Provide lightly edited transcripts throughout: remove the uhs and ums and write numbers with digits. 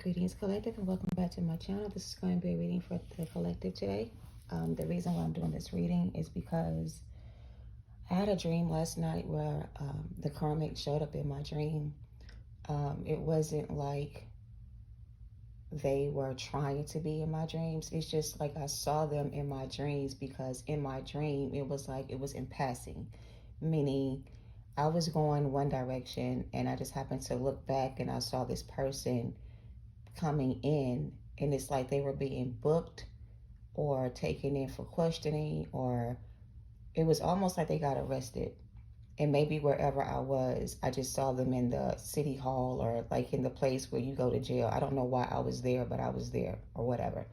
Greetings, collective, and welcome back to my channel. This is going to be a reading for the collective today. The reason why I'm doing this reading is because I had a dream last night where the karmic showed up in my dream. It wasn't like they were trying to be in my dreams. It's just like I saw them in my dreams, because in my dream it was like it was in passing, meaning I was going one direction and I just happened to look back and I saw this person coming in, and it's like they were being booked or taken in for questioning, or it was almost like they got arrested. And maybe wherever I was, I just saw them in the city hall or like in the place where you go to jail. I don't know why I was there, but I was there or whatever.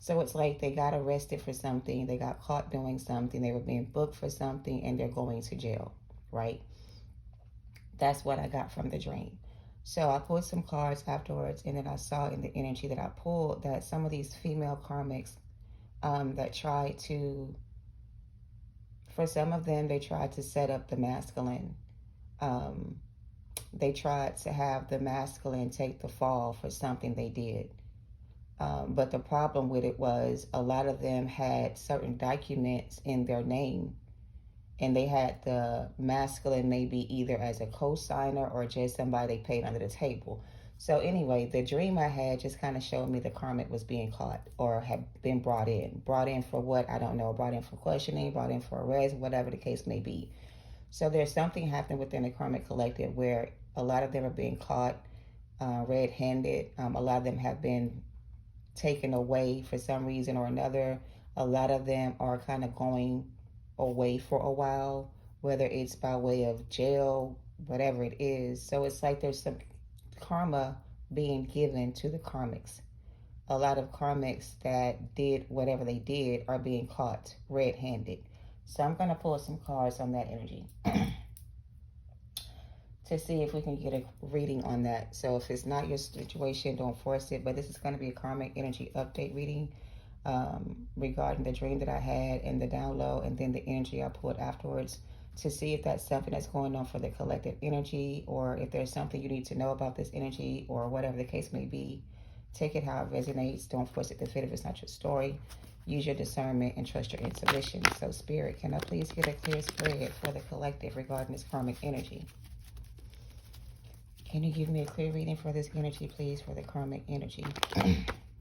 So it's like they got arrested for something, they got caught doing something, they were being booked for something, and they're going to jail, right? That's what I got from the dream. So I pulled some cards afterwards, and then I saw in the energy that I pulled that some of these female karmics that tried to, for some of them, they tried to set up the masculine. They tried to have the masculine take the fall for something they did. But the problem with it was a lot of them had certain documents in their name, and they had the masculine maybe either as a co-signer or just somebody they paid under the table. So anyway, the dream I had just kind of showed me the karmic was being caught or had been brought in. Brought in for what? I don't know. Brought in for questioning, brought in for arrest, whatever the case may be. So there's something happening within the karmic collective where a lot of them are being caught red-handed. A lot of them have been taken away for some reason or another. A lot of them are kind of going away for a while, whether it's by way of jail, whatever it is. So it's like there's some karma being given to the karmics. A lot of karmics that did whatever they did are being caught red-handed. So I'm going to pull some cards on that energy to see if we can get a reading on that. So if it's not your situation, don't force it, but this is going to be a karmic energy update reading regarding the dream that I had and the download, and then the energy I pulled afterwards, to see if that's something that's going on for the collective energy, or if there's something you need to know about this energy, or whatever the case may be. Take it how it resonates. Don't force it to fit if it's not your story. Use your discernment and trust your intuition. So Spirit, can I please get a clear spread for the collective regarding this karmic energy? Can you give me a clear reading for this energy, please, for the karmic energy?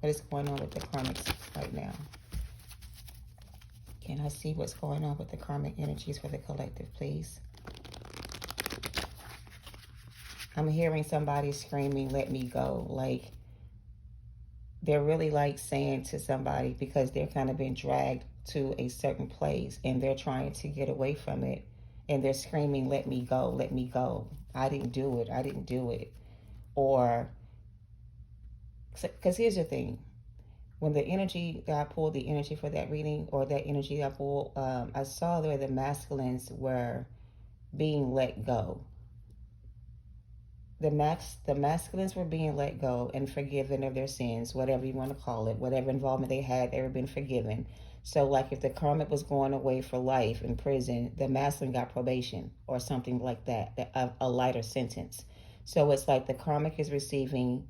What is going on with the karmics right now? Can I see what's going on with the karmic energies for the collective, please? I'm hearing somebody screaming, let me go. Like, they're really like saying to somebody, because they're kind of being dragged to a certain place and they're trying to get away from it. And they're screaming, let me go, let me go. I didn't do it, I didn't do it. Or, because here's the thing. When the energy that I pulled, the energy for that reading, or that energy I pulled, I saw where the masculines were being let go. The masculines were being let go and forgiven of their sins, whatever you want to call it, whatever involvement they had, they were being forgiven. So like if the karmic was going away for life in prison, the masculine got probation or something like that, a lighter sentence. So it's like the karmic is receiving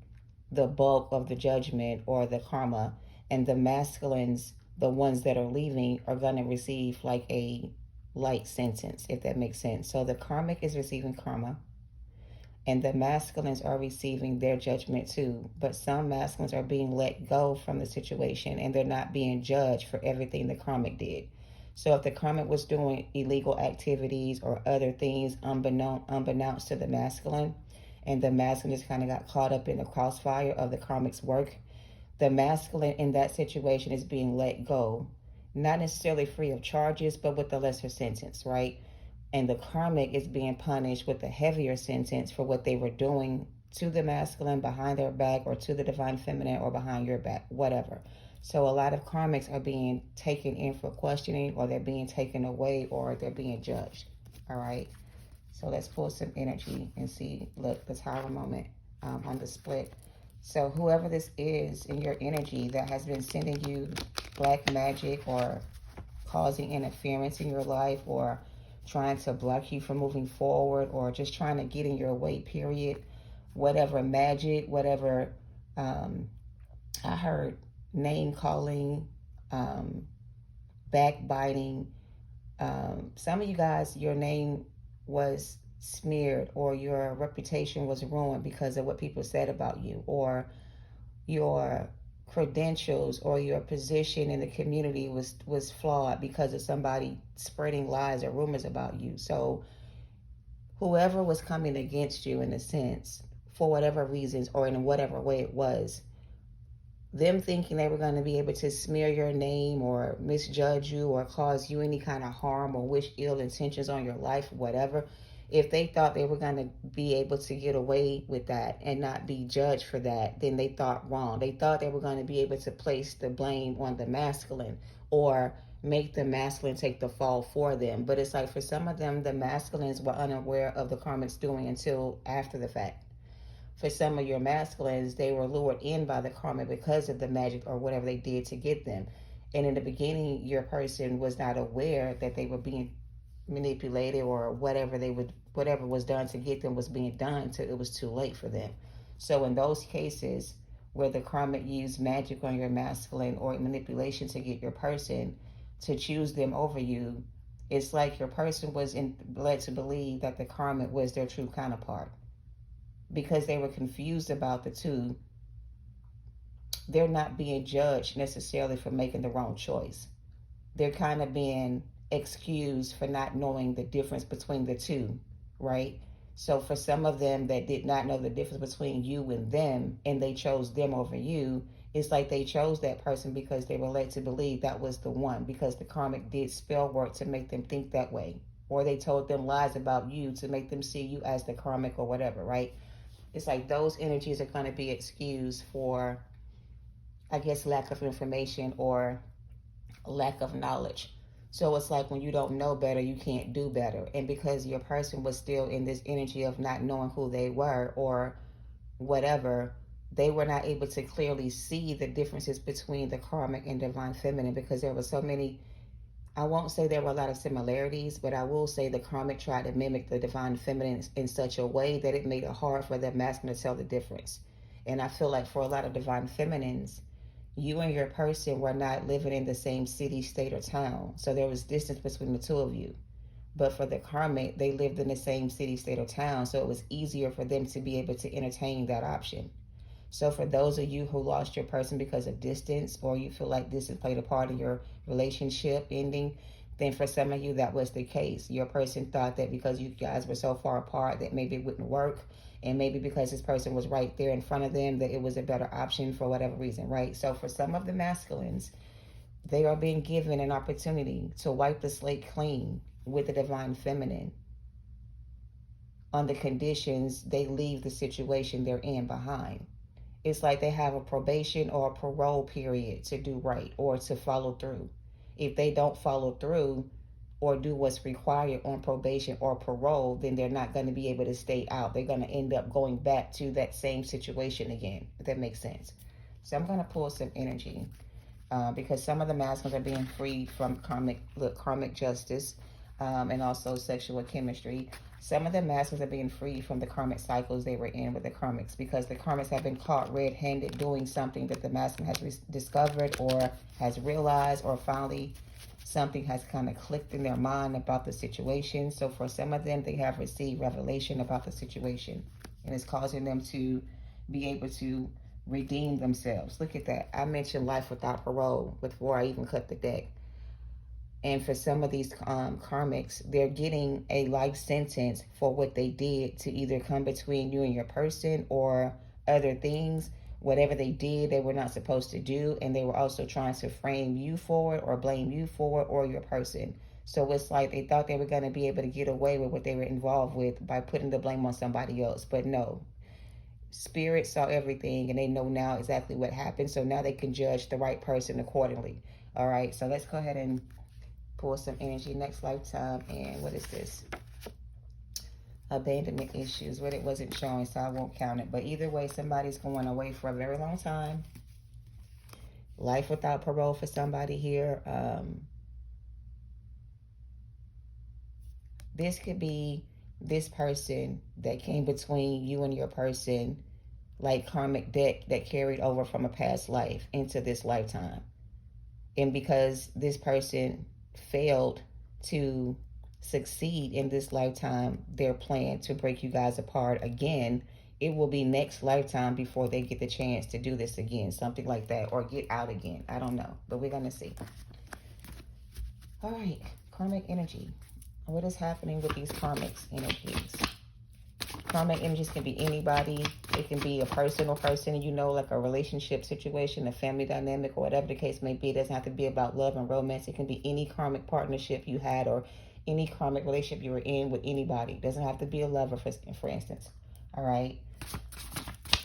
the bulk of the judgment or the karma, and the masculines, the ones that are leaving, are going to receive like a light sentence, if that makes sense. So the karmic is receiving karma, and the masculines are receiving their judgment too. But some masculines are being let go from the situation, and they're not being judged for everything the karmic did. So if the karmic was doing illegal activities or other things unbeknownst to the masculine, and the masculine just kind of got caught up in the crossfire of the karmic's work, the masculine in that situation is being let go, not necessarily free of charges, but with the lesser sentence, right? And the karmic is being punished with a heavier sentence for what they were doing to the masculine behind their back, or to the divine feminine, or behind your back, whatever. So a lot of karmics are being taken in for questioning, or they're being taken away, or they're being judged, all right? So let's pull some energy and see, look, the Tower moment on the split. So whoever this is in your energy that has been sending you black magic, or causing interference in your life, or trying to block you from moving forward, or just trying to get in your way, period. Whatever magic, whatever I heard name calling, backbiting. Some of you guys, your name was smeared or your reputation was ruined because of what people said about you, or your credentials or your position in the community was flawed because of somebody spreading lies or rumors about you. So whoever was coming against you, in a sense, for whatever reasons or in whatever way it was, them thinking they were going to be able to smear your name or misjudge you or cause you any kind of harm or wish ill intentions on your life, whatever, if they thought they were going to be able to get away with that and not be judged for that, then they thought wrong. They thought they were going to be able to place the blame on the masculine or make the masculine take the fall for them. But it's like for some of them, the masculines were unaware of the karmics doing until after the fact. For some of your masculines, they were lured in by the karma because of the magic or whatever they did to get them. And in the beginning, your person was not aware that they were being manipulated or whatever was done to get them was being done until it was too late for them. So in those cases where the karmic used magic on your masculine or manipulation to get your person to choose them over you, it's like your person was led to believe that the karmic was their true counterpart. Because they were confused about the two, they're not being judged necessarily for making the wrong choice. They're kind of being excused for not knowing the difference between the two, right? So for some of them that did not know the difference between you and them, and they chose them over you, it's like they chose that person because they were led to believe that was the one, because the karmic did spell work to make them think that way. Or they told them lies about you to make them see you as the karmic or whatever, right? It's like those energies are going to be excused for, I guess, lack of information or lack of knowledge. So it's like when you don't know better, you can't do better. And because your person was still in this energy of not knowing who they were or whatever, they were not able to clearly see the differences between the karmic and divine feminine, because there were so many. I won't say there were a lot of similarities, but I will say the karmic tried to mimic the divine feminine in such a way that it made it hard for the masculine to tell the difference. And I feel like for a lot of divine feminines, you and your person were not living in the same city, state, or town. So there was distance between the two of you. But for the karmic, they lived in the same city, state, or town. So it was easier for them to be able to entertain that option. So for those of you who lost your person because of distance, or you feel like distance played a part in your relationship ending, then for some of you that was the case. Your person thought that because you guys were so far apart that maybe it wouldn't work, and maybe because this person was right there in front of them that it was a better option for whatever reason, right? So for some of the masculines, they are being given an opportunity to wipe the slate clean with the divine feminine on the conditions they leave the situation they're in behind. It's like they have a probation or a parole period to do right or to follow through. If they don't follow through or do what's required on probation or parole, then they're not going to be able to stay out. They're going to end up going back to that same situation again, if that makes sense. So I'm going to pull some energy because some of the masculines are being freed from karmic justice and also sexual chemistry. Some of the masculines are being freed from the karmic cycles they were in with the karmics, because the karmics have been caught red-handed doing something that the masculine has discovered or has realized, or finally something has kind of clicked in their mind about the situation. So for some of them, they have received revelation about the situation, and it's causing them to be able to redeem themselves. Look at that. I mentioned life without parole before I even cut the deck. And for some of these karmics, they're getting a life sentence for what they did to either come between you and your person or other things. Whatever they did, they were not supposed to do. And they were also trying to frame you for it or blame you for it or your person. So it's like they thought they were going to be able to get away with what they were involved with by putting the blame on somebody else. But no. Spirit saw everything and they know now exactly what happened. So now they can judge the right person accordingly. All right. So let's go ahead and pull some energy. Next lifetime. And what is this? Abandonment issues. But it wasn't showing, so I won't count it. But either way, somebody's going away for a very long time. Life without parole for somebody here. This could be this person that came between you and your person like karmic debt that carried over from a past life into this lifetime. And because this person failed to succeed in this lifetime, their plan to break you guys apart again, it will be next lifetime before they get the chance to do this again, something like that, or get out again. I don't know, but we're going to see. All right, karmic energy. What is happening with these karmic energies? Karmic energies can be anybody. It can be a personal person, you know, like a relationship situation, a family dynamic, or whatever the case may be. It doesn't have to be about love and romance. It can be any karmic partnership you had or any karmic relationship you were in with anybody. It doesn't have to be a lover, for instance. All right?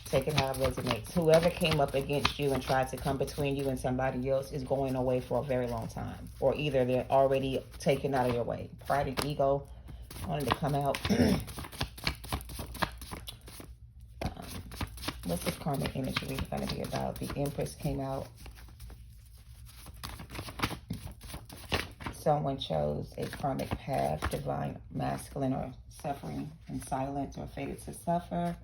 Take it how it resonates. Whoever came up against you and tried to come between you and somebody else is going away for a very long time. Or either they're already taken out of your way. Pride and ego wanted to come out. What's this karmic energy going to be about? The Empress came out. Someone chose a karmic path, divine masculine, or suffering in silence, or fated to suffer.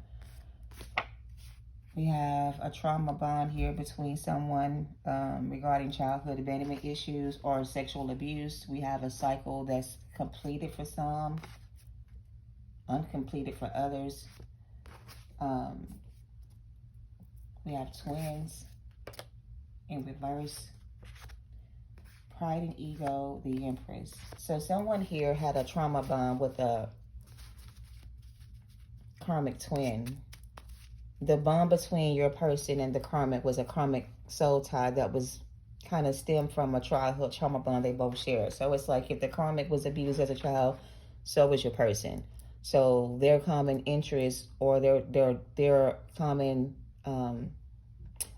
We have a trauma bond here between someone regarding childhood abandonment issues or sexual abuse. We have a cycle that's completed for some, uncompleted for others. We have twins in reverse. Pride and ego, the Empress. So someone here had a trauma bond with a karmic twin. The bond between your person and the karmic was a karmic soul tie that was kind of stemmed from a childhood trauma bond they both shared. So it's like if the karmic was abused as a child, so was your person. So their common interest or their common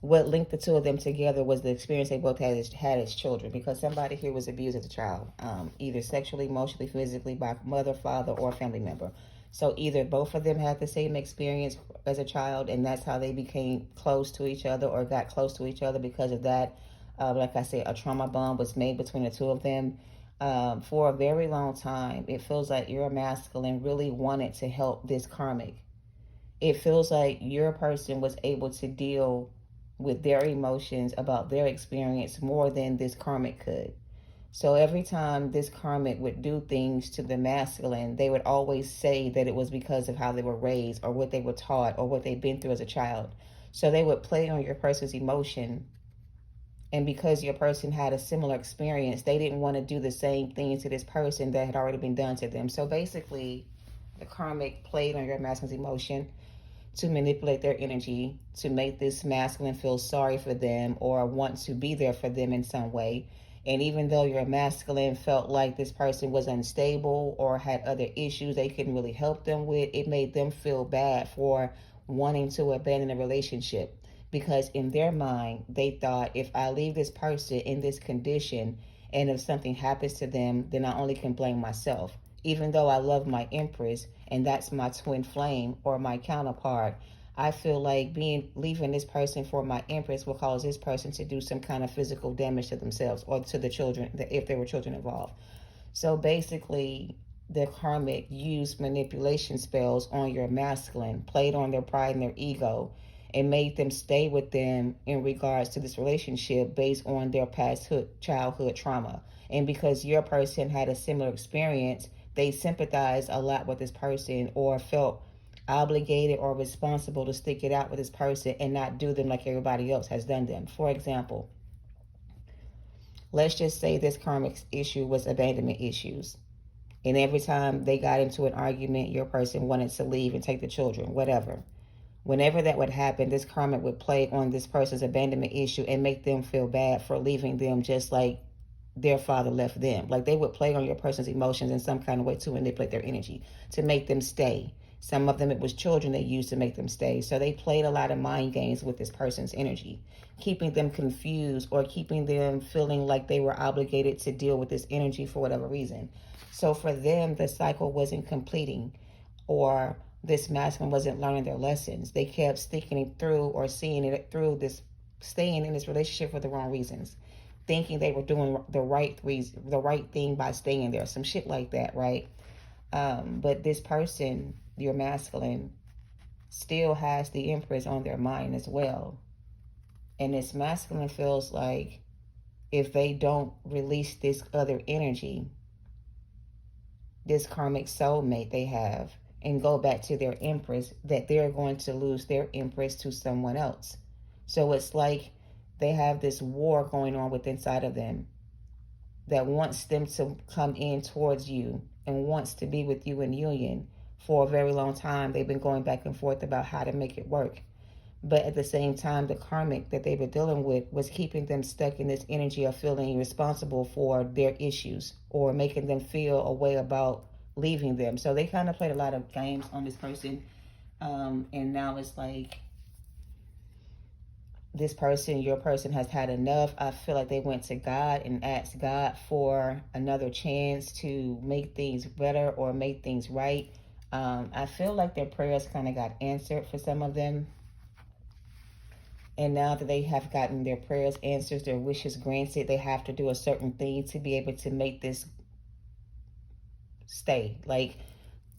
what linked the two of them together was the experience they both had as children, because somebody here was abused as a child, either sexually, emotionally, physically, by mother, father, or family member. So either both of them had the same experience as a child, and that's how they became close to each other or got close to each other because of that. Like I said, a trauma bond was made between the two of them. For a very long time, it feels like your masculine really wanted to help this karmic. It feels like your person was able to deal with their emotions about their experience more than this karmic could. So every time this karmic would do things to the masculine, they would always say that it was because of how they were raised or what they were taught or what they'd been through as a child. So they would play on your person's emotion. And because your person had a similar experience, they didn't want to do the same thing to this person that had already been done to them. So basically, the karmic played on your masculine's emotion to manipulate their energy, to make this masculine feel sorry for them or want to be there for them in some way. And even though your masculine felt like this person was unstable or had other issues they couldn't really help them with, it made them feel bad for wanting to abandon a relationship. Because in their mind, they thought, if I leave this person in this condition and if something happens to them, then I only can blame myself. Even though I love my Empress, and that's my twin flame or my counterpart, I feel like leaving this person for my Empress will cause this person to do some kind of physical damage to themselves or to the children, if there were children involved. So basically, the karmic used manipulation spells on your masculine, played on their pride and their ego, and made them stay with them in regards to this relationship based on their past childhood trauma. And because your person had a similar experience, they sympathized a lot with this person or felt obligated or responsible to stick it out with this person and not do them like everybody else has done them. For example, let's just say this karmic issue was abandonment issues. And every time they got into an argument, your person wanted to leave and take the children, whatever. Whenever that would happen, this karmic would play on this person's abandonment issue and make them feel bad for leaving them just like their father left them. Like they would play on your person's emotions in some kind of way to manipulate their energy, to make them stay. Some of them, it was children they used to make them stay. So they played a lot of mind games with this person's energy, keeping them confused or keeping them feeling like they were obligated to deal with this energy for whatever reason. So for them, the cycle wasn't completing, or this masculine wasn't learning their lessons. They kept sticking it through or seeing it through this, staying in this relationship for the wrong reasons, thinking they were doing the right thing by staying there, some shit like that, right? But this person, your masculine, still has the Empress on their mind as well. And this masculine feels like if they don't release this other energy, this karmic soulmate they have, and go back to their Empress, that they're going to lose their Empress to someone else. So it's like they have this war going on within inside of them that wants them to come in towards you and wants to be with you in union. For a very long time, they've been going back and forth about how to make it work. But at the same time, the karmic that they were dealing with was keeping them stuck in this energy of feeling responsible for their issues or making them feel a way about leaving them. So they kind of played a lot of games on this person. And now it's like this person, your person, has had enough. I feel like they went to God and asked God for another chance to make things better or make things right. I feel like their prayers kind of got answered for some of them. And now that they have gotten their prayers answered, their wishes granted, they have to do a certain thing to be able to make this stay. Like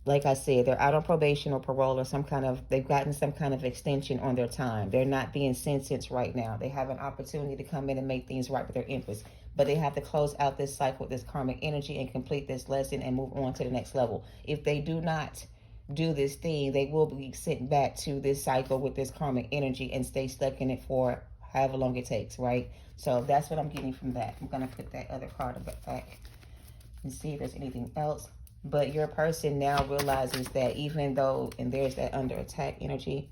I said, they're out on probation or parole or some kind of, they've gotten some kind of extension on their time. They're not being sentenced right now. They have an opportunity to come in and make things right with their Empress. But they have to close out this cycle with this karmic energy and complete this lesson and move on to the next level. If they do not do this thing, they will be sent back to this cycle with this karmic energy and stay stuck in it for however long it takes, right? So that's what I'm getting from that. I'm going to put that other card back and see if there's anything else. But your person now realizes that even though, and there's that under attack energy,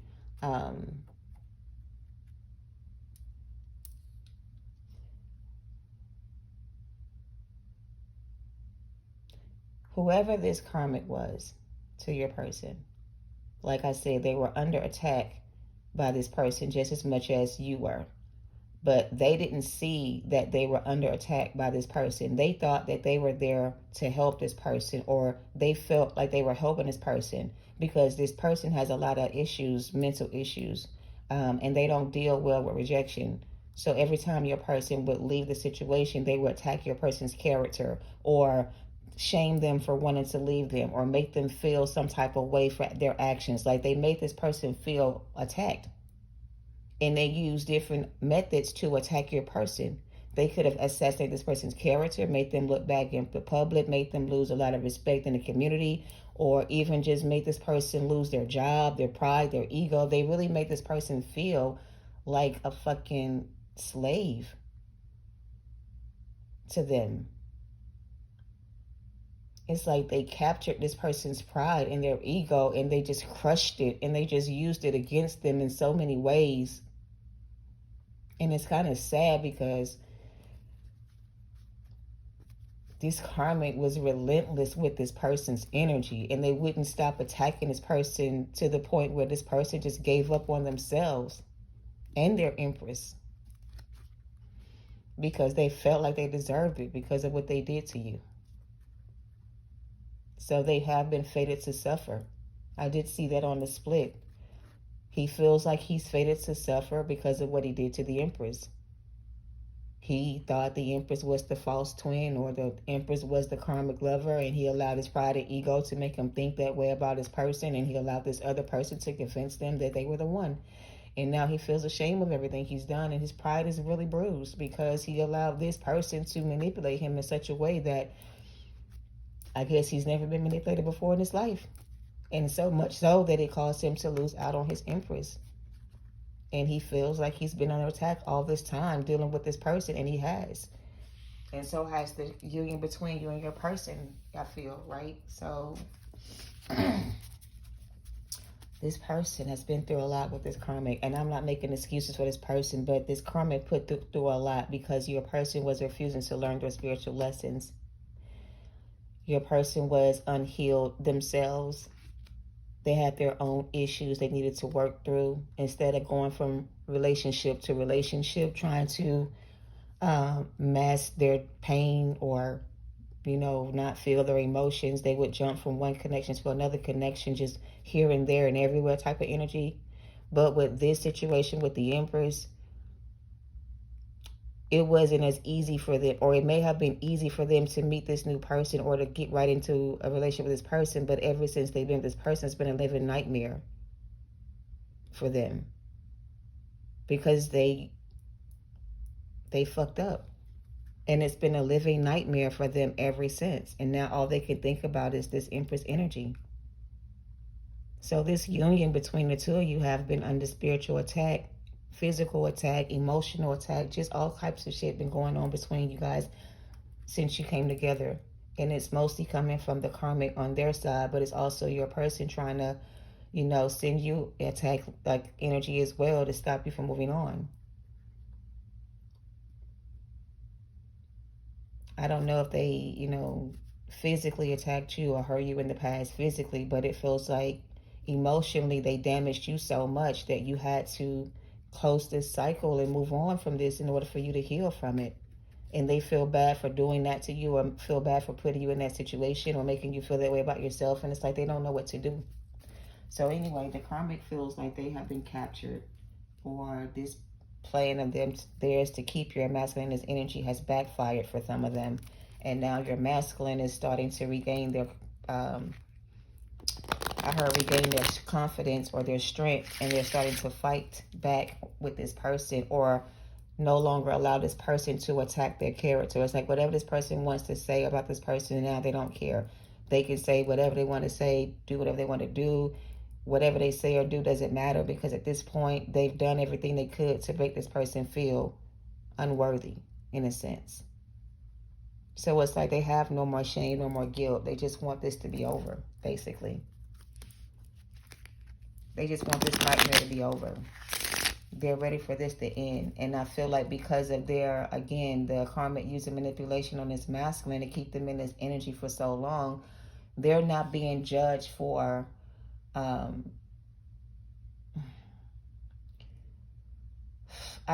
whoever this karmic was to your person, like I said, they were under attack by this person just as much as you were. But they didn't see that they were under attack by this person. They thought that they were there to help this person, or they felt like they were helping this person because this person has a lot of issues, mental issues, and they don't deal well with rejection. So every time your person would leave the situation, they would attack your person's character or shame them for wanting to leave them or make them feel some type of way for their actions. Like they made this person feel attacked. And they use different methods to attack your person. They could have assassinated this person's character, made them look bad in the public, made them lose a lot of respect in the community, or even just made this person lose their job, their pride, their ego. They really made this person feel like a fucking slave to them. It's like they captured this person's pride and their ego and they just crushed it and they just used it against them in so many ways. And it's kind of sad because this karmic was relentless with this person's energy and they wouldn't stop attacking this person to the point where this person just gave up on themselves and their Empress because they felt like they deserved it because of what they did to you. So they have been fated to suffer. I did see that on the split. He feels like he's fated to suffer because of what he did to the Empress. He thought the Empress was the false twin or the Empress was the karmic lover, and he allowed his pride and ego to make him think that way about his person, and he allowed this other person to convince them that they were the one. And now he feels ashamed of everything he's done, and his pride is really bruised because he allowed this person to manipulate him in such a way that I guess he's never been manipulated before in his life. And so much so that it caused him to lose out on his Empress. And he feels like he's been under attack all this time dealing with this person, and he has. And so has the union between you and your person, I feel, right? So this person has been through a lot with this karmic, and I'm not making excuses for this person, but this karmic put through a lot because your person was refusing to learn their spiritual lessons. Your person was unhealed themselves. They had their own issues they needed to work through. Instead of going from relationship to relationship, trying to mask their pain or, not feel their emotions, they would jump from one connection to another connection, just here and there and everywhere type of energy. But with this situation with the Empress, it wasn't as easy for them, or it may have been easy for them to meet this new person or to get right into a relationship with this person, but ever since they've been with this person, it's been a living nightmare. for them, because they fucked up. And it's been a living nightmare for them ever since. And now all they can think about is this Empress energy. So this union between the two of you have been under spiritual attack, physical attack, emotional attack, just all types of shit been going on between you guys since you came together. And it's mostly coming from the karmic on their side, but it's also your person trying to, you know, send you attack like energy as well to stop you from moving on. I don't know if they, you know, physically attacked you or hurt you in the past physically, but it feels like emotionally they damaged you so much that you had to close this cycle and move on from this in order for you to heal from it. And they feel bad for doing that to you, or feel bad for putting you in that situation, or making you feel that way about yourself. And it's like they don't know what to do. So anyway, the karmic feels like they have been captured, or this plan of theirs to keep your masculine energy has backfired for some of them. And now your masculine is starting to regain their, regain their confidence or their strength, and they're starting to fight back with this person, or no longer allow this person to attack their character. It's like whatever this person wants to say about this person, now they don't care. They can say whatever they want to say, do whatever they want to do. Whatever they say or do doesn't matter, because at this point, they've done everything they could to make this person feel unworthy, in a sense. So it's like they have no more shame, no more guilt. They just want this to be over, basically. They just want this nightmare to be over. They're ready for this to end. And I feel like because of their, again, the karmic using manipulation on this masculine to keep them in this energy for so long, they're not being judged for... I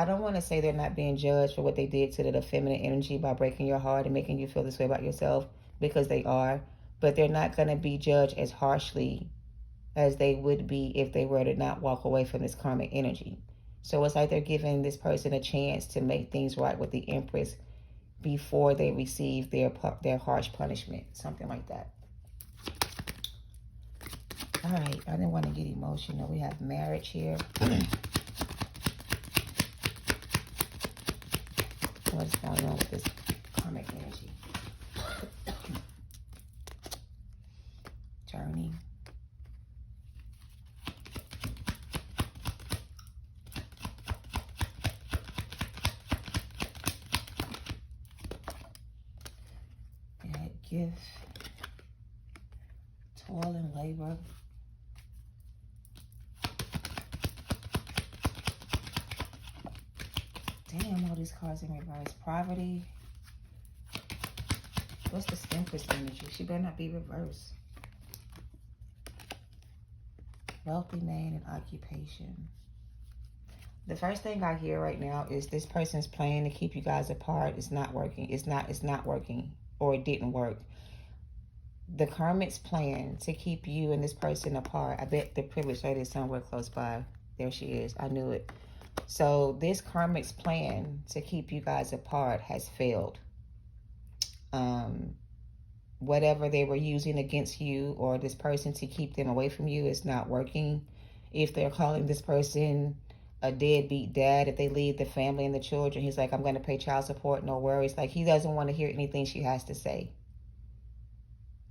don't want to say they're not being judged for what they did to the feminine energy by breaking your heart and making you feel this way about yourself, because they are. But they're not going to be judged as harshly as they would be if they were to not walk away from this karmic energy. So it's like they're giving this person a chance to make things right with the Empress before they receive their harsh punishment, something like that. All right, I didn't want to get emotional. We have marriage here. What's going on with this karmic energy? Journey. Yeah, gift. Toil and labor. Damn, all these cards in reverse. Poverty. What's the Empress energy? She better not be reversed. Wealthy man and occupation. The first thing I hear right now is this person's plan to keep you guys apart is not working. It's not working, or it didn't work. The karmic's plan to keep you and this person apart. I bet the privileged lady is somewhere close by. There she is. I knew it. So this karmic's plan to keep you guys apart has failed. Whatever they were using against you or this person to keep them away from you is not working. If they're calling this person a deadbeat dad, if they leave the family and the children, he's like, I'm going to pay child support, no worries. Like, he doesn't want to hear anything she has to say.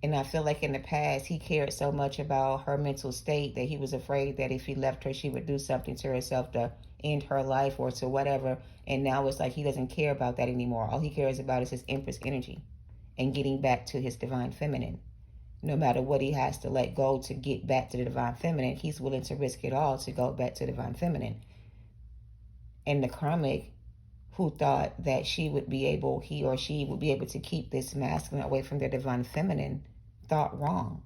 And I feel like in the past, he cared so much about her mental state that he was afraid that if he left her, she would do something to herself to end her life or to whatever. And now it's like he doesn't care about that anymore. All he cares about is his Empress energy and getting back to his divine feminine. No matter what he has to let go to get back to the divine feminine, he's willing to risk it all to go back to divine feminine. And the karmic, who thought that he or she would be able to keep this masculine away from their divine feminine, thought wrong.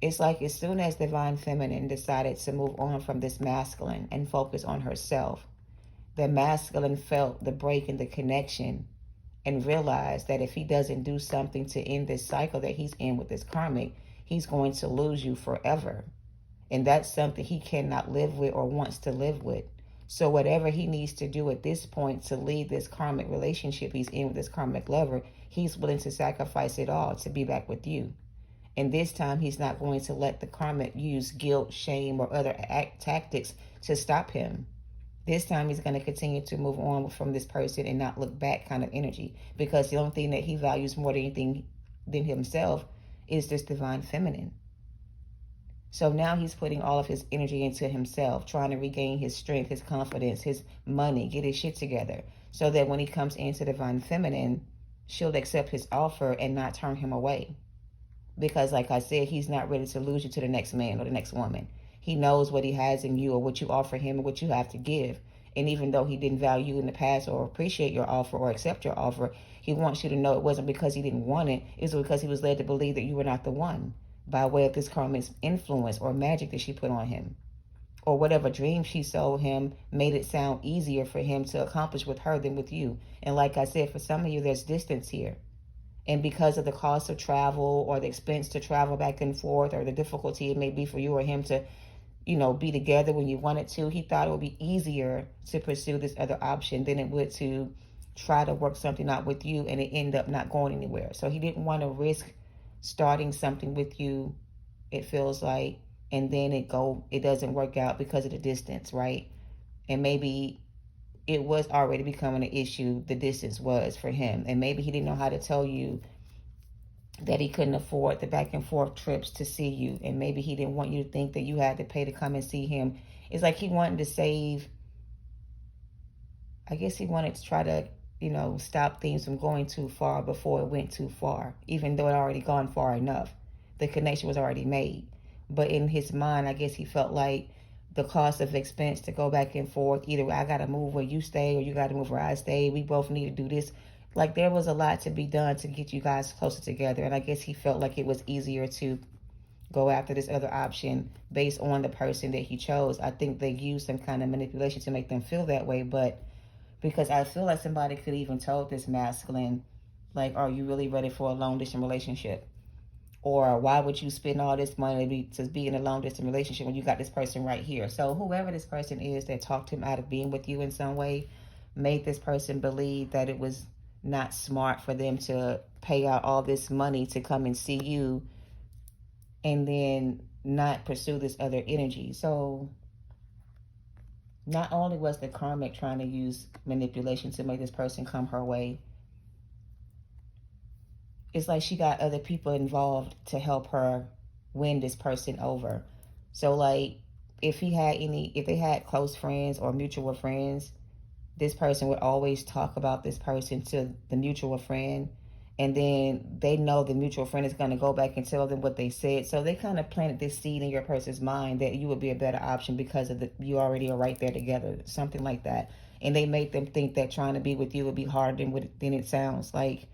It's like as soon as divine feminine decided to move on from this masculine and focus on herself, the masculine felt the break in the connection and realized that if he doesn't do something to end this cycle that he's in with this karmic, he's going to lose you forever. And that's something he cannot live with or wants to live with. So whatever he needs to do at this point to leave this karmic relationship he's in with this karmic lover, he's willing to sacrifice it all to be back with you. And this time he's not going to let the karmic use guilt, shame, or other tactics to stop him. This time he's going to continue to move on from this person and not look back kind of energy. Because the only thing that he values more than anything than himself is this divine feminine. So now he's putting all of his energy into himself, trying to regain his strength, his confidence, his money, get his shit together. So that when he comes into divine feminine, she'll accept his offer and not turn him away. Because like I said, he's not ready to lose you to the next man or the next woman. He knows what he has in you or what you offer him and what you have to give. And even though he didn't value you in the past or appreciate your offer or accept your offer, he wants you to know it wasn't because he didn't want it. It was because he was led to believe that you were not the one by way of this karmic's influence or magic that she put on him. Or whatever dream she sold him made it sound easier for him to accomplish with her than with you. And like I said, for some of you, there's distance here. And because of the cost of travel or the expense to travel back and forth or the difficulty it may be for you or him to, be together when you wanted to, he thought it would be easier to pursue this other option than it would to try to work something out with you and it end up not going anywhere. So he didn't want to risk starting something with you, it feels like, and then it doesn't work out because of the distance, right? And maybe it was already becoming an issue, the distance was for him. And maybe he didn't know how to tell you that he couldn't afford the back and forth trips to see you. And maybe he didn't want you to think that you had to pay to come and see him. It's like he wanted to save, I guess he wanted to try to, stop things from going too far before it went too far, even though it already gone far enough. The connection was already made. But in his mind, I guess he felt like the cost of expense to go back and forth, either I got to move where you stay or you got to move where I stay. We both need to do this. Like there was a lot to be done to get you guys closer together. And I guess he felt like it was easier to go after this other option based on the person that he chose. I think they used some kind of manipulation to make them feel that way. But because I feel like somebody could even told this masculine, like, are you really ready for a long distance relationship? Or why would you spend all this money to be in a long distance relationship when you got this person right here? So whoever this person is that talked him out of being with you in some way made this person believe that it was not smart for them to pay out all this money to come and see you and then not pursue this other energy. So not only was the karmic trying to use manipulation to make this person come her way, it's like she got other people involved to help her win this person over. So like if they had close friends or mutual friends, this person would always talk about this person to the mutual friend. And then they know the mutual friend is going to go back and tell them what they said. So they kind of planted this seed in your person's mind that you would be a better option because of you already are right there together, something like that. And they made them think that trying to be with you would be harder than it sounds. Like,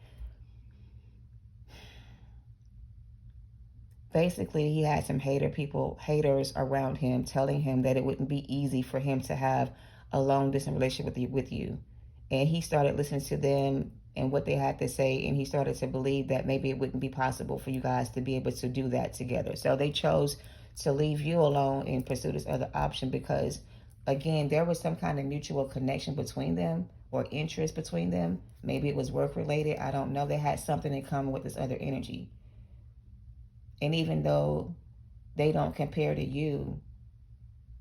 basically, he had some haters around him telling him that it wouldn't be easy for him to have a long distance relationship with you. And he started listening to them and what they had to say, and he started to believe that maybe it wouldn't be possible for you guys to be able to do that together. So they chose to leave you alone and pursue this other option because, again, there was some kind of mutual connection between them or interest between them. Maybe it was work related. I don't know. They had something in common with this other energy. And even though they don't compare to you,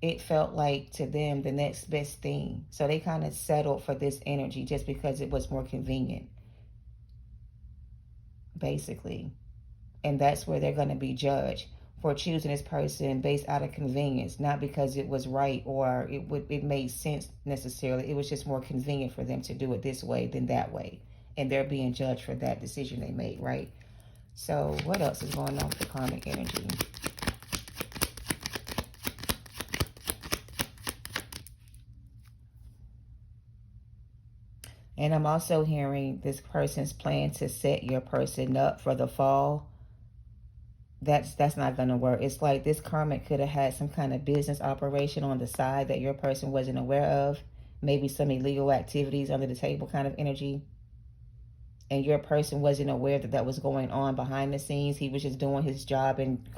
it felt like to them the next best thing. So they kind of settled for this energy just because it was more convenient, basically. And that's where they're going to be judged for choosing this person based out of convenience, not because it was right or it made sense necessarily. It was just more convenient for them to do it this way than that way. And they're being judged for that decision they made, right? So what else is going on with the karmic energy? And I'm also hearing this person's plan to set your person up for the fall. That's not going to work. It's like this karmic could have had some kind of business operation on the side that your person wasn't aware of. Maybe some illegal activities under the table kind of energy. And your person wasn't aware that that was going on behind the scenes. He was just doing his job and,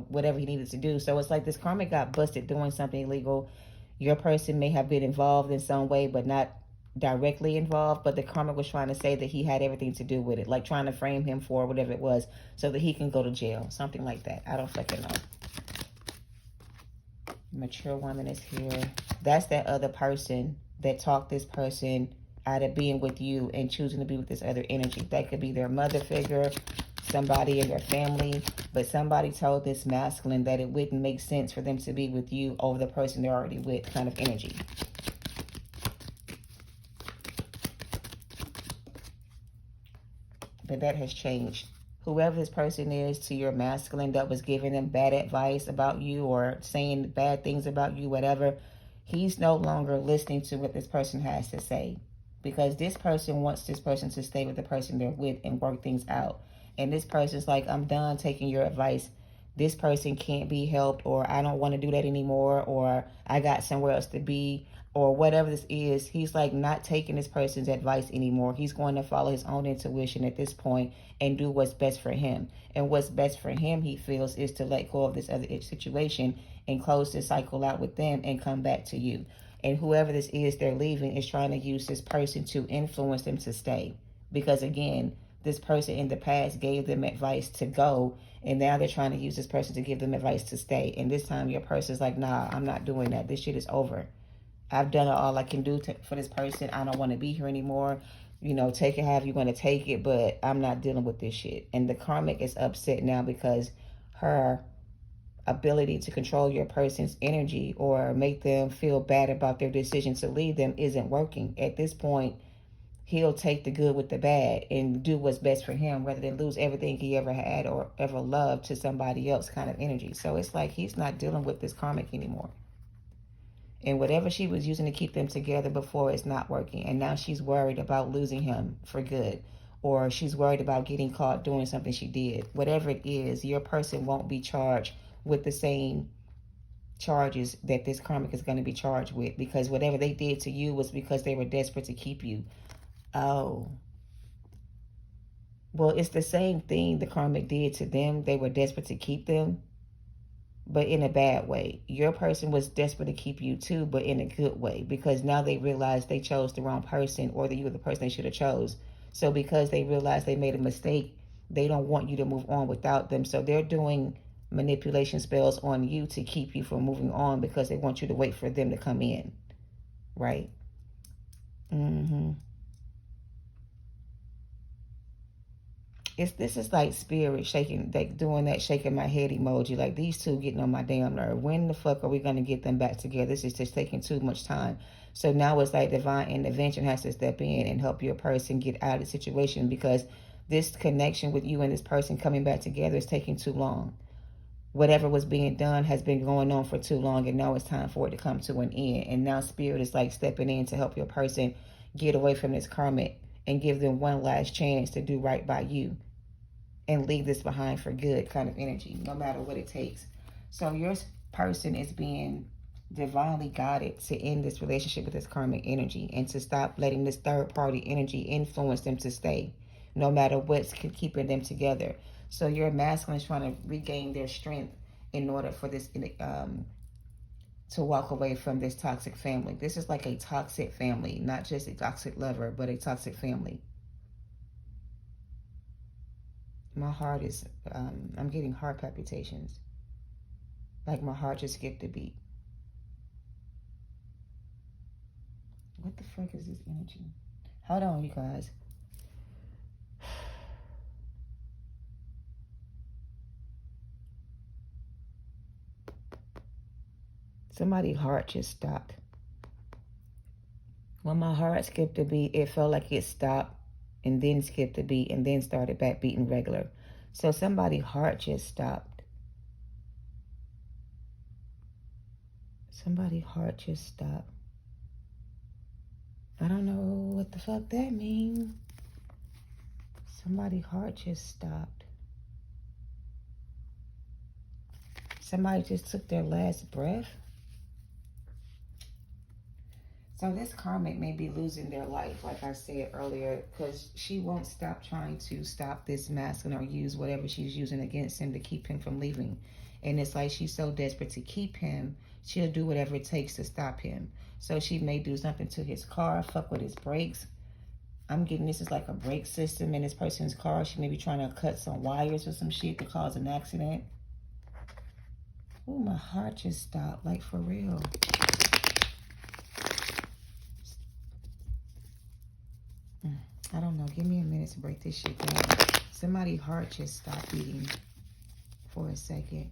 whatever he needed to do. So it's like this karmic got busted doing something illegal. Your person may have been involved in some way, but not directly involved, but the karmic was trying to say that he had everything to do with it, like trying to frame him for whatever it was so that he can go to jail, something like that. I don't fucking know. Mature woman is here. That's that other person that talked this person out of being with you and choosing to be with this other energy. That could be their mother figure, somebody in their family, but somebody told this masculine that it wouldn't make sense for them to be with you over the person they're already with, kind of energy. But that has changed. Whoever this person is to your masculine that was giving them bad advice about you or saying bad things about you, whatever, he's no longer listening to what this person has to say, because this person wants this person to stay with the person they're with and work things out. And this person's like, I'm done taking your advice. This person can't be helped, or I don't want to do that anymore, or I got somewhere else to be, or whatever this is. He's like not taking this person's advice anymore. He's going to follow his own intuition at this point and do what's best for him. And what's best for him, he feels, is to let go of this other situation and close this cycle out with them and come back to you. And whoever this is they're leaving is trying to use this person to influence them to stay. Because again, this person in the past gave them advice to go, and now they're trying to use this person to give them advice to stay. And this time your person's like, nah, I'm not doing that. This shit is over. I've done all I can do for this person. I don't want to be here anymore. You know, take it however you want to take it, but I'm not dealing with this shit. And the karmic is upset now because her ability to control your person's energy or make them feel bad about their decision to leave them isn't working. At this point, he'll take the good with the bad and do what's best for him rather than lose everything he ever had or ever loved to somebody else, kind of energy. So it's like he's not dealing with this karmic anymore. And whatever she was using to keep them together before is not working. And now she's worried about losing him for good. Or she's worried about getting caught doing something she did. Whatever it is, your person won't be charged with the same charges that this karmic is going to be charged with. Because whatever they did to you was because they were desperate to keep you. Oh. Well, it's the same thing the karmic did to them. They were desperate to keep them, but in a bad way. Your person was desperate to keep you too, but in a good way, because now they realize they chose the wrong person, or that you were the person they should have chose. So because they realize they made a mistake, they don't want you to move on without them. So they're doing manipulation spells on you to keep you from moving on because they want you to wait for them to come in. Right? This is like spirit shaking, like doing that shaking my head emoji. Like, these two getting on my damn nerve. When the fuck are we going to get them back together? This is just taking too much time. So now it's like divine intervention has to step in and help your person get out of the situation, because this connection with you and this person coming back together is taking too long. Whatever was being done has been going on for too long, and now it's time for it to come to an end. And now spirit is like stepping in to help your person get away from this karmic and give them one last chance to do right by you and leave this behind for good, kind of energy, no matter what it takes. So your person is being divinely guided to end this relationship with this karmic energy and to stop letting this third party energy influence them to stay, no matter what's keeping them together. So your masculine is trying to regain their strength in order for this to walk away from this toxic family. This is like a toxic family, not just a toxic lover, but a toxic family. My heart is, I'm getting heart palpitations. Like my heart just skipped a beat. What the fuck is this energy? Hold on, you guys. Somebody's heart just stopped. When my heart skipped a beat, it felt like it stopped and then skipped a beat and then started back beating regular. So somebody's heart just stopped. Somebody's heart just stopped. I don't know what the fuck that means. Somebody's heart just stopped. Somebody just took their last breath. So this karmic may be losing their life, like I said earlier, because she won't stop trying to stop this masculine or use whatever she's using against him to keep him from leaving. And it's like she's so desperate to keep him, She'll do whatever it takes to stop him. So she may do something to his car, fuck with his brakes. I'm getting this is like a brake system in this person's car. She may be trying to cut some wires or some shit to cause an accident. Oh, my heart just stopped, like for real. I don't know. Give me a minute to break this shit down. Somebody's heart just stopped beating for a second.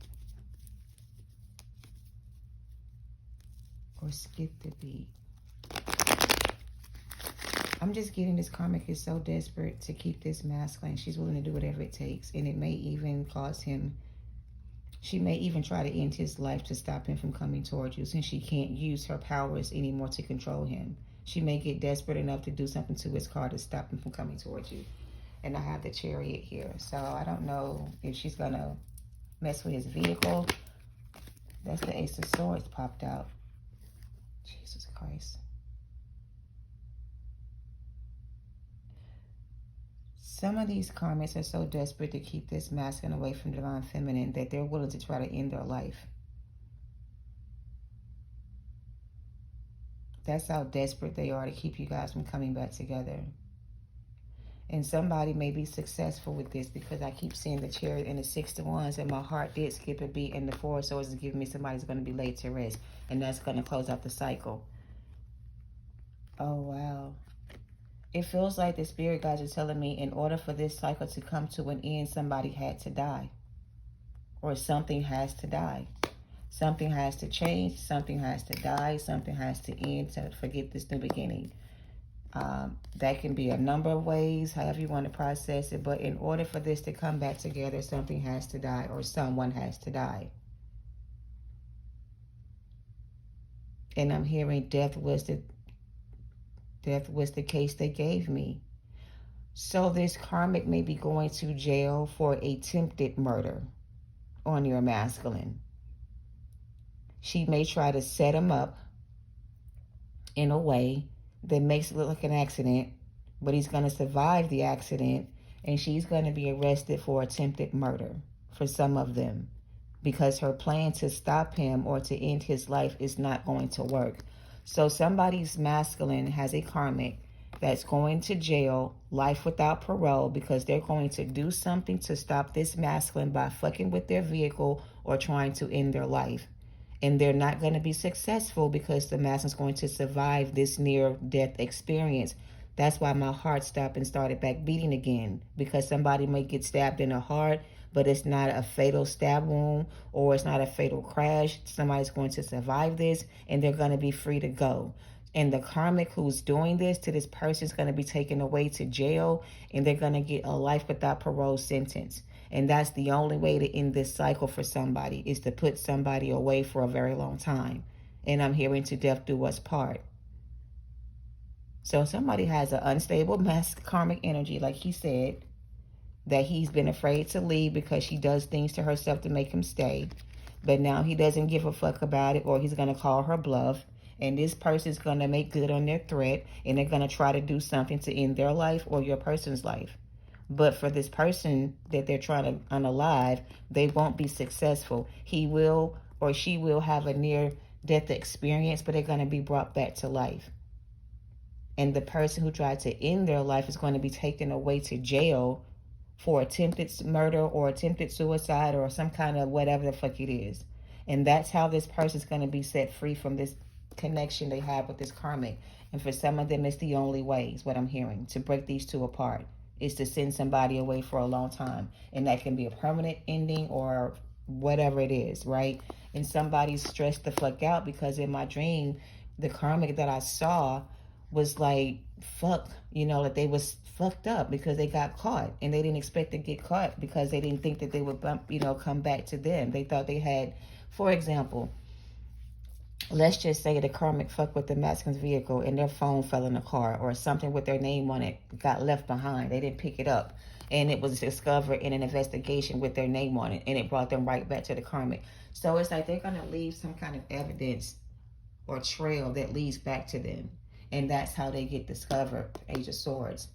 Or skip the beat. I'm just getting this karmic is so desperate to keep this masculine. She's willing to do whatever it takes. And it may even cause him, she may even try to end his life to stop him from coming towards you, since she can't use her powers anymore to control him. She may get desperate enough to do something to his car to stop him from coming towards you. And I have the Chariot here. So I don't know if she's going to mess with his vehicle. That's the Ace of Swords popped out. Jesus Christ. Some of these karmics are so desperate to keep this masculine away from divine feminine that they're willing to try to end their life. That's how desperate they are to keep you guys from coming back together. And somebody may be successful with this, because I keep seeing the Chariot and the 6 of Wands, and my heart did skip a beat, and the 4 of Swords is giving me somebody's going to be laid to rest. And that's going to close out the cycle. Oh, wow. It feels like the spirit guides are telling me in order for this cycle to come to an end, somebody had to die. Or something has to die. Something has to change. Something has to die. Something has to end to forget this new beginning. That can be a number of ways, however you want to process it. But in order for this to come back together, something has to die, or someone has to die. And I'm hearing death was the case they gave me. So this karmic may be going to jail for attempted murder on your masculine. She may try to set him up in a way that makes it look like an accident, but he's going to survive the accident, and she's going to be arrested for attempted murder for some of them, because her plan to stop him or to end his life is not going to work. So somebody's masculine has a karmic that's going to jail, life without parole, because they're going to do something to stop this masculine by fucking with their vehicle or trying to end their life. And they're not going to be successful because the masculine's going to survive this near-death experience. That's why my heart stopped and started back beating again, because somebody may get stabbed in the heart, but it's not a fatal stab wound, or it's not a fatal crash. Somebody's going to survive this, and they're going to be free to go. And the karmic who's doing this to this person is going to be taken away to jail, and they're going to get a life without parole sentence. And that's the only way to end this cycle for somebody, is to put somebody away for a very long time. And I'm hearing to death do us part. So somebody has an unstable karmic energy, like he said, that he's been afraid to leave because she does things to herself to make him stay. But now he doesn't give a fuck about it, or he's going to call her bluff. And this person's going to make good on their threat, and they're going to try to do something to end their life or your person's life. But for this person that they're trying to unalive, they won't be successful. He will or she will have a near-death experience, but they're going to be brought back to life. And the person who tried to end their life is going to be taken away to jail for attempted murder or attempted suicide or some kind of whatever the fuck it is. And that's how this person's going to be set free from this connection they have with this karmic. And for some of them, it's the only way, is what I'm hearing, to break these two apart, is to send somebody away for a long time. And that can be a permanent ending or whatever it is, right? And somebody's stressed the fuck out, because in my dream, the karmic that I saw was like, fuck, you know, like they was fucked up because they got caught, and they didn't expect to get caught because they didn't think that they would come back to them. They thought they had, for example, let's just say the karmic fucked with the masculine's vehicle and their phone fell in the car, or something with their name on it got left behind. They didn't pick it up, and it was discovered in an investigation with their name on it, and it brought them right back to the karmic. So it's like they're going to leave some kind of evidence or trail that leads back to them. And that's how they get discovered, Age of Swords.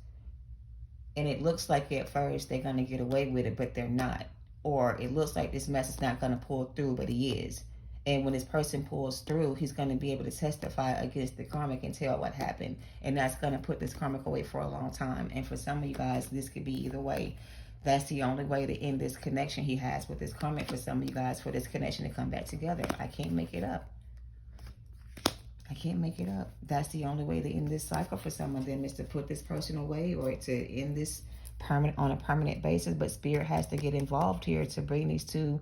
And it looks like at first they're going to get away with it, but they're not. Or it looks like this mess is not going to pull through, but he is. And when this person pulls through, he's going to be able to testify against the karmic and tell what happened. And that's going to put this karmic away for a long time. And for some of you guys, this could be either way. That's the only way to end this connection he has with this karmic. For some of you guys, for this connection to come back together. I can't make it up. I can't make it up. That's the only way to end this cycle for some of them, is to put this person away or to end this on a permanent basis. But spirit has to get involved here to bring these two,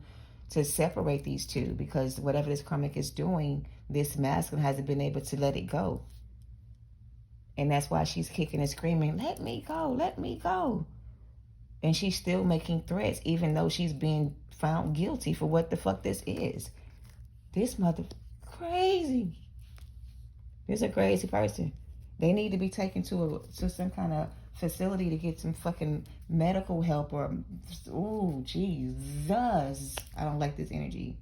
to separate these two, because whatever this karmic is doing, this masculine hasn't been able to let it go. And that's why she's kicking and screaming, let me go, let me go. And she's still making threats, even though she's being found guilty for what the fuck this is. This mother crazy. This is a crazy person. They need to be taken to some kind of facility to get some fucking medical help, or, oh, Jesus. I don't like this energy.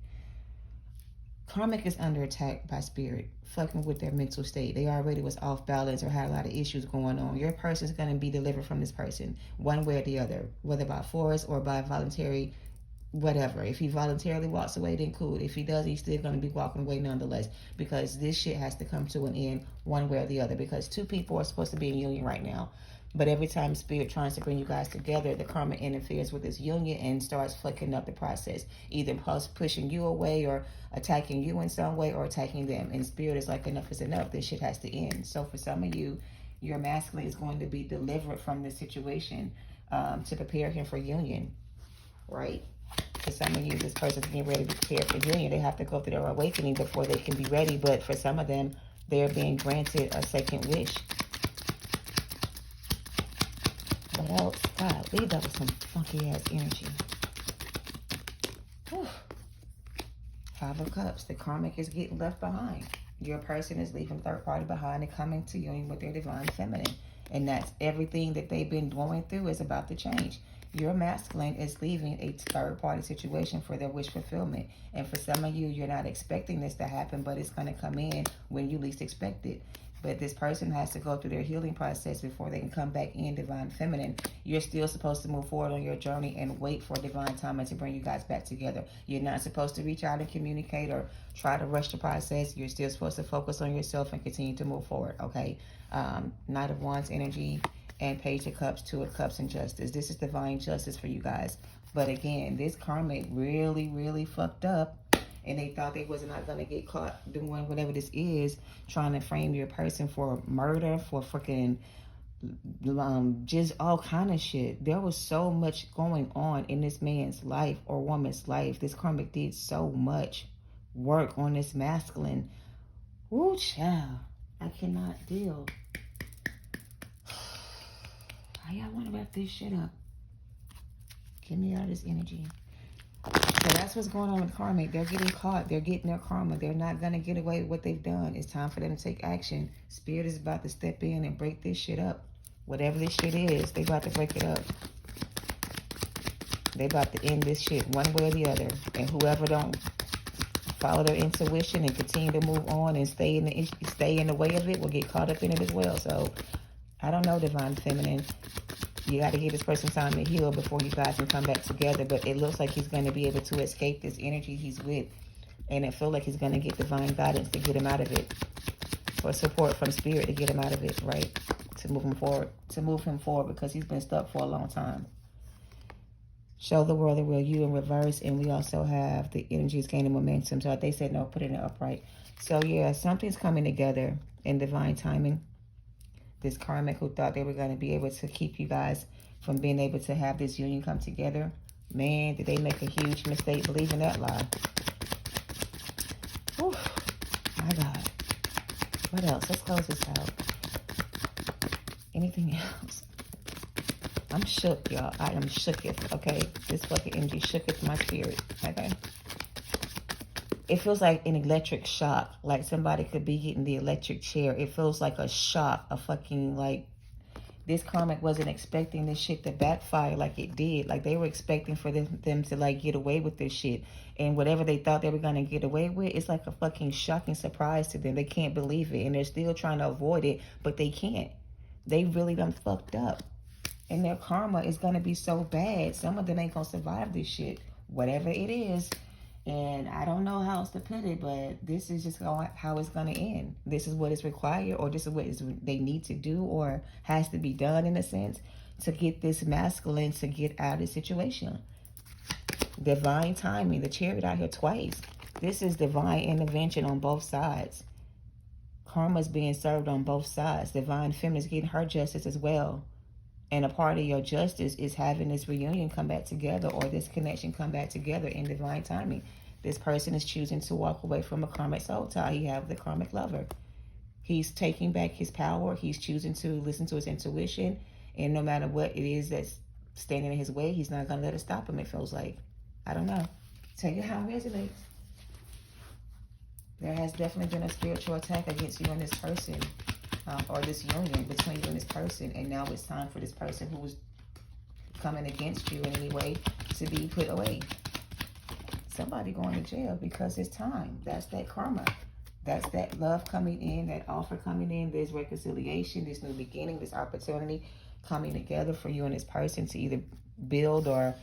Karmic is under attack by spirit, fucking with their mental state. They already was off balance or had a lot of issues going on. Your person is going to be delivered from this person, one way or the other, whether by force or by voluntary, whatever. If he voluntarily walks away, then cool. If he does, he's still going to be walking away nonetheless, because this shit has to come to an end one way or the other, because two people are supposed to be in union right now. But every time spirit tries to bring you guys together, the karma interferes with this union and starts fucking up the process, either pushing you away or attacking you in some way or attacking them. And spirit is like, enough is enough. This shit has to end. So for some of you, your masculine is going to be delivered from this situation to prepare him for union, right? For some of you, this person's getting ready to prepare for union. They have to go through their awakening before they can be ready. But for some of them, they're being granted a second wish. What else? God, leave that with some funky ass energy. Whew. 5 of Cups. The karmic is getting left behind. Your person is leaving third party behind and coming to union with their divine feminine. And that's everything that they've been going through is about to change. Your masculine is leaving a third party situation for their wish fulfillment. And for some of you, you're not expecting this to happen, but it's going to come in when you least expect it. But this person has to go through their healing process before they can come back in divine feminine. You're still supposed to move forward on your journey and wait for divine timing to bring you guys back together. You're not supposed to reach out and communicate or try to rush the process. You're still supposed to focus on yourself and continue to move forward, okay? Knight of Wands energy and Page of Cups, 2 of Cups, and Justice. This is divine justice for you guys. But again, this karmic really, really fucked up. And they thought they was not going to get caught doing whatever this is, trying to frame your person for murder, for freaking just all kind of shit. There was so much going on in this man's life or woman's life. This karmic did so much work on this masculine. Ooh, child. I cannot deal. How y'all want to wrap this shit up? Get me out of this energy. So that's what's going on with karmic. They're getting caught. They're getting their karma. They're not going to get away with what they've done. It's time for them to take action. Spirit is about to step in and break this shit up. Whatever this shit is, they about to break it up. They about to end this shit one way or the other. And whoever don't follow their intuition and continue to move on and stay in the way of it will get caught up in it as well. So I don't know, divine feminine. You got to give this person time to heal before you guys can come back together. But it looks like he's going to be able to escape this energy he's with. And it feels like he's going to get divine guidance to get him out of it. Or support from spirit to get him out of it, right? To move him forward. To move him forward because he's been stuck for a long time. Show the world the real you in reverse. And we also have the energies gaining momentum. So they said no, put it in upright. So yeah, something's coming together in divine timing. This karmic who thought they were going to be able to keep you guys from being able to have this union come together. Man, did they make a huge mistake believing that lie. Whew, my God. What else? Let's close this out. Anything else? I'm shook, y'all. I am shooketh, okay? This fucking energy shooketh my spirit, okay? It feels like an electric shock. Like somebody could be getting the electric chair. It feels like a shock. A fucking like... This karmic wasn't expecting this shit to backfire like it did. Like they were expecting for them to like get away with this shit. And whatever they thought they were going to get away with, it's like a fucking shocking surprise to them. They can't believe it. And they're still trying to avoid it. But they can't. They really done fucked up. And their karma is going to be so bad. Some of them ain't going to survive this shit. Whatever it is. And I don't know how else to put it, but this is just how it's going to end. This is what is required, or this is what they need to do, or has to be done in a sense, to get this masculine to get out of the situation. Divine timing. The Chariot out here twice. This is divine intervention on both sides. Karma's being served on both sides. Divine feminine is getting her justice as well. And a part of your justice is having this reunion come back together, or this connection come back together in divine timing. This person is choosing to walk away from a karmic soul tie. He have the karmic lover. He's taking back his power. He's choosing to listen to his intuition. And no matter what it is that's standing in his way, he's not going to let it stop him, it feels like. I don't know. Tell you how it resonates. There has definitely been a spiritual attack against you and this person, or this union between you and this person. And now it's time for this person who was coming against you in any way to be put away. Somebody going to jail because it's time. That's that karma. That's that love coming in, that offer coming in. There's reconciliation, this new beginning, this opportunity coming together for you and this person to either build or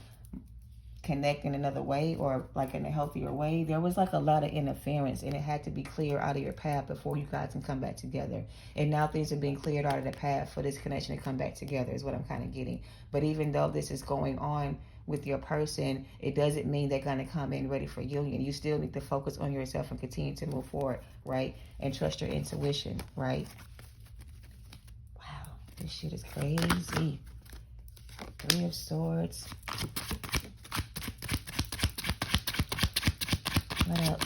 connect in another way, or like in a healthier way. There was like a lot of interference, and it had to be cleared out of your path before you guys can come back together. And now things are being cleared out of the path for this connection to come back together, is what I'm kind of getting. But even though this is going on with your person, it doesn't mean they're going to come in ready for union. You still need to focus on yourself and continue to move forward, right? And trust your intuition, right? Wow, this shit is crazy. 3 of Swords. What else?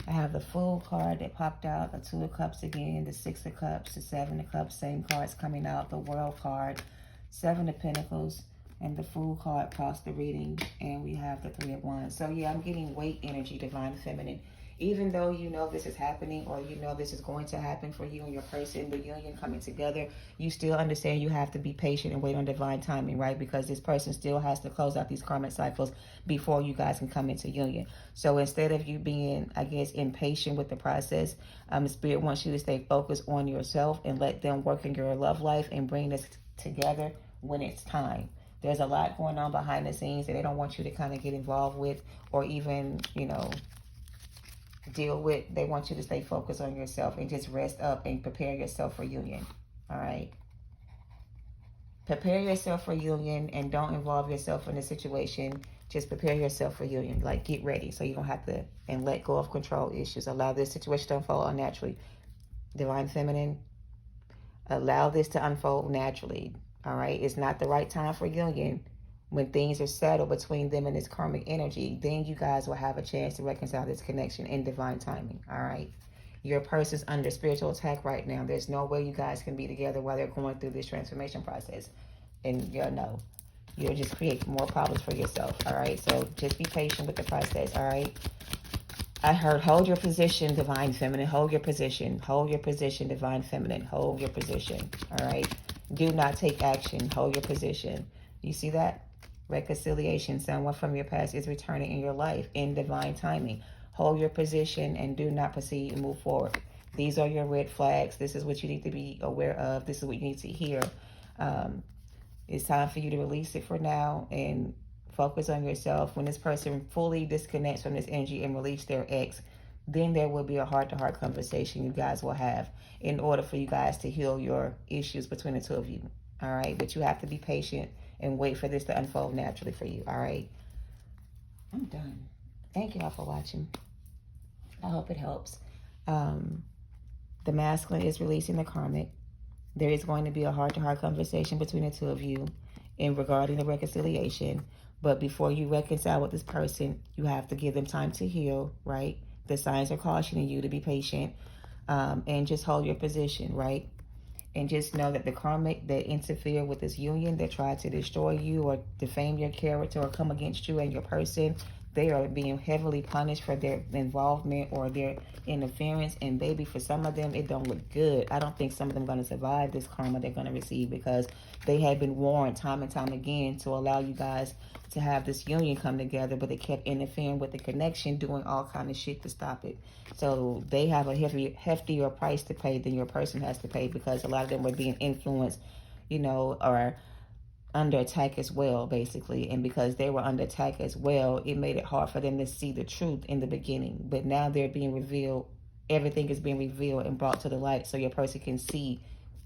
I have the Fool card that popped out, the 2 of Cups again, the 6 of Cups, the 7 of Cups, same cards coming out, the World card, 7 of Pentacles, and the Fool card across the reading, and we have the 3 of Wands. So yeah, I'm getting weight energy, divine feminine. Even though you know this is happening, or you know this is going to happen for you and your person, the union coming together, you still understand you have to be patient and wait on divine timing, right? Because this person still has to close out these karmic cycles before you guys can come into union. So instead of you being, I guess, impatient with the process, Spirit wants you to stay focused on yourself and let them work in your love life and bring this together when it's time. There's a lot going on behind the scenes that they don't want you to kind of get involved with, or even, you know, deal with. They want you to stay focused on yourself and just rest up and prepare yourself for union. All right, prepare yourself for union, and don't involve yourself in the situation. Just prepare yourself for union. Like, get ready so you don't have to, and let go of control issues. Allow this situation to unfold unnaturally. Divine feminine, allow this to unfold naturally. All right, it's not the right time for union. When things are settled between them and this karmic energy, then you guys will have a chance to reconcile this connection in divine timing, all right? Your person's under spiritual attack right now. There's no way you guys can be together while they're going through this transformation process. And you'll know. You'll just create more problems for yourself, all right? So just be patient with the process, all right? I heard, hold your position, divine feminine. Hold your position. Hold your position, divine feminine. Hold your position, all right? Do not take action. Hold your position. You see that? Reconciliation. Someone from your past is returning in your life in divine timing. Hold your position and do not proceed and move forward. These are your red flags. This is what you need to be aware of. This is what you need to hear. It's time for you to release it for now and focus on yourself. When this person fully disconnects from this energy and release their ex, then there will be a heart-to-heart conversation you guys will have in order for you guys to heal your issues between the two of you. All right, but you have to be patient and wait for this to unfold naturally for you, all right? I'm done. Thank you all for watching. I hope it helps. The masculine is releasing the karmic. There is going to be a heart-to-heart conversation between the two of you in regarding the reconciliation. But before you reconcile with this person, you have to give them time to heal, right? The signs are cautioning you to be patient, and just hold your position, right? And just know that the karmic that interfere with this union, that try to destroy you or defame your character or come against you and your person, they are being heavily punished for their involvement or their interference. And baby, for some of them, it don't look good. I don't think some of them going to survive this karma they're going to receive, because they have been warned time and time again to allow you guys to have this union come together, but they kept interfering with the connection, doing all kind of shit to stop it. So they have a heftier price to pay than your person has to pay, because a lot of them were being influenced, you know, or under attack as well, basically. And because they were under attack as well, it made it hard for them to see the truth in the beginning. But now they're being revealed. Everything is being revealed and brought to the light, so your person can see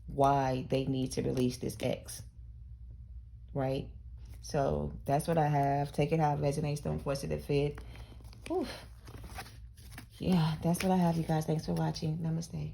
why they need to release this X. Right? So that's what I have. Take it how it resonates. Don't force it to fit. Oof. Yeah, that's what I have, you guys. Thanks for watching. Namaste.